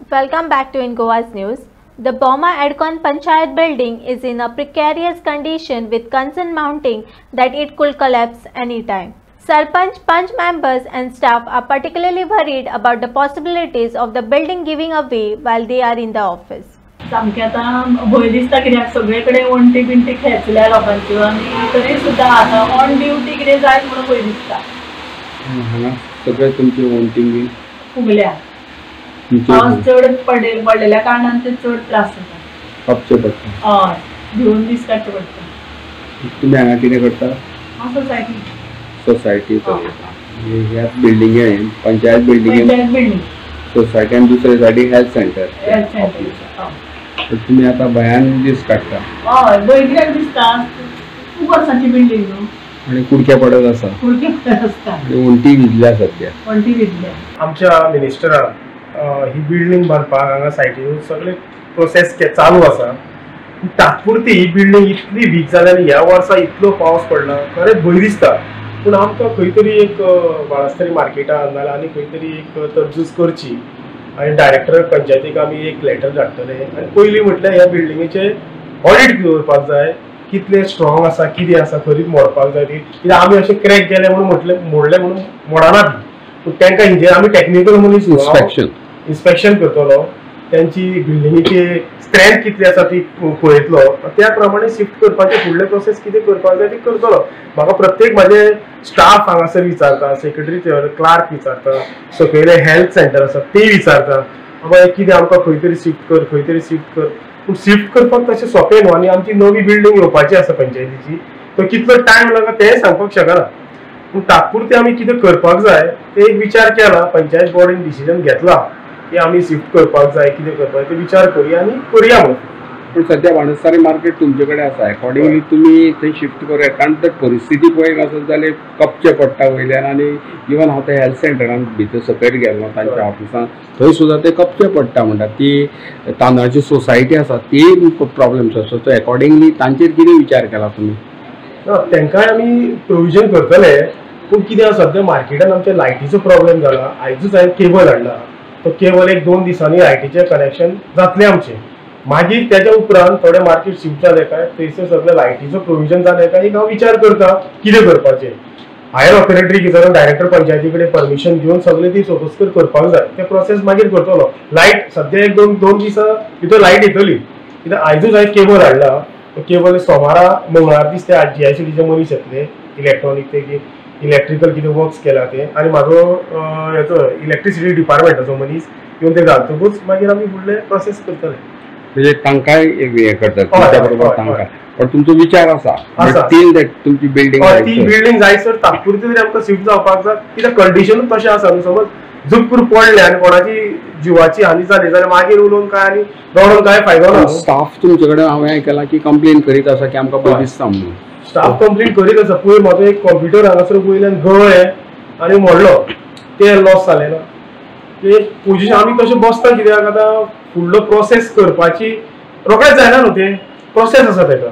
Welcome back to InGoa's News. The Boma Edcon Panchayat building is in a precarious condition with concern mounting that it could collapse anytime. Sarpanch, Panch members and staff are particularly worried about the possibilities of the building giving away while they are in the office. सामकें आतां भंय दिसता कित्याक सगळे कडेन वण्टी बिण्टी खेचल्या लोकांच्यो आनी तरी सुद्दां आतां ऑन ड्युटी कितें जायत म्हणून भंय दिसता. हांगा सगळे तुमचे वोटिंग बी फुगल्या पावस चड पडलेल्या कारणान ते चड त्रास जाता. कापचे पडटा. हय भिवून दीस काडचे पडटा. तुम्ही हांगा कितें करता? सोसायटी चलयता. ह्या बिल्डिंगेन पंचायत बिल्डिंगेन सोसायटी आनी दुसरे सायडीक हेल्थ सेंटर. तुम्ही आता भयान दीस काडटा. हय भंय कित्याक दिसता खूब वर्सांची बिल्डींग न्हू आणि कुडके पडत आसा. कुडके पडत आसता. वंटी विजल्या सद्या. वंटी विजल्या. आमच्या मिनिस्टरान ही बिल्डिंग बांदपाक हांगा सायटीन सगळे प्रोसेस चालू आसा. तात्पुरती ही बिल्डिंग इतली वीक जाल्या आनी ह्या वर्सा इतलो पावस पडला खरेंच भंय दिसता. पूण आमकां खंय तरी एक बाळास्तारी मार्केटान नाल्यार आनी खंय तरी एक तरतूद करची आनी डायरेक्टर पंचायतीक आमी एक लेटर धाडटले आनी पयलीं म्हटल्यार ह्या बिल्डिंगेचे ऑडिट करपाक जाय. कितले स्ट्रॉंग आसा कितें आसा खरीच मोडपाक जाय ती कित्याक आमी अशें क्रॅक गेले म्हणून म्हटलें मोडले म्हणून मोडना ती. पूण तांकां हेजेर आमी टॅक्निकल मनीस इन्स्पेक्शन करतलो. त्यांची बिल्डिंगेची स्ट्रेंथ कितली आसा ती पळयतलो. त्या प्रमाणे शिफ्ट करपाचे फुडले प्रोसेस कितें करपाक जाय ती करतलो. म्हाका प्रत्येक म्हाजे स्टाफ हांगासर विचारता, सेक्रेटरी क्लार्क विचारता, सकयले हेल्थ सेंटर आसा ते विचारता बाबा कितें आमकां खंय तरी शिफ्ट कर खंय तरी शिफ्ट कर. पूण शिफ्ट करपाक तशें सोंपें न्हू आनी आमची नवी बिल्डिंग येवपाची आसा पंचायतीची. तो कितलो टायम लागता तेंय सांगपाक शकना. पूण तात्पुरते आमी कितें करपाक जाय ते एक विचार केला. पंचायत बोर्डीन डिसिजन घेतला की आमी शिफ्ट करपाक जाय कितें करपाक ते विचार करुया आनी करया म्हणून. पूण सध्या बाणस्तारी मार्केट तुमचे कडेन आसा. अकॉर्डिंगली तुमी थंय शिफ्ट करूया कारण तर परिस्थिती पळयत आसत जाल्यार कपचे पडटा वयल्यान आनी इवन हांव त्या हेल्थ सेंटरान भितर सकयल गेलो तांच्या ऑफिसान थंय सुद्दां ते कपचे पडटा म्हणटा. ती तांदळाची सोसायटी आसा ती प्रॉब्लेम्स आसा. सो अकॉर्डिंगली तांचेर कितें विचार केला तुमी? तांकांय आमी प्रोविजन करतले. पूण कितें सद्या मार्केटान आमच्या लायटीचो प्रॉब्लेम जाला. आयजूच हांवें केबल हाडला. तो केबल एक 2 दिसांनी लायटीचें कनेक्शन जातलें आमचें. मागीर तेच्या उपरांत थोडे मार्केट शिफ्ट जाले काय थंयसर सगळे लायटीचो प्रोविजन जाले काय एक हांव विचार करता कितें करपाचें. हायर ऑथॉरिटीक विचारून डायरेक्टर पंचायती कडेन परमिशन घेवन सगळे ती सोपस्कर करपाक जाय. ते प्रोसेस मागीर करतलो. लायट सद्या एक दोन दिसां भितर लायट येतली कित्याक आयजूच हांवें केबल हाडला. केबल सोमारा मंगळार दीस ते GICDचे मनीस येतले इलेक्ट्रॉनीक ते इलेक्ट्रिकल कितें वर्क्स केला ते आनी म्हाजो हेचो इलेक्ट्रिसिटी डिपार्टमेंटाचो मनीस येवन ते घालतकूच मागीर आमी फुडले प्रोसेस करतले. म्हणजे तांकांय एक हे करतात तुमच्या बरोबर तांकां. पण तुमचो विचार आसा तुमची बिल्डिंग ती बिल्डिंग जायसर तात्पुरती तरी आमकां शिफ्ट जावपाक जाय कित्याक कंडिशनूच तशें आसा न्हू. समज झुप्पूर पडले आनी कोणाची जिवाची हानी जाली जाल्यार मागीर उलोवन काय आनी रडोवन काय फायदो ना. स्टाफ तुमचे कडेन हांवें आयकलां की कंप्लेन करीत आसा की आमकां भंय दिसता म्हणून. स्टाफ कंप्लेन करीत आसा. पयर म्हाजो एक कंप्युटर हांगासर वयल्यान गळ्ळे आनी मोडलो ते लॉस जालें ना. ते पोजिशन आमी तशें बसता कित्याक आतां फुडलो प्रोसेस करपाची रोखडेंच जायना न्हू. ते प्रोसेस आसा तेका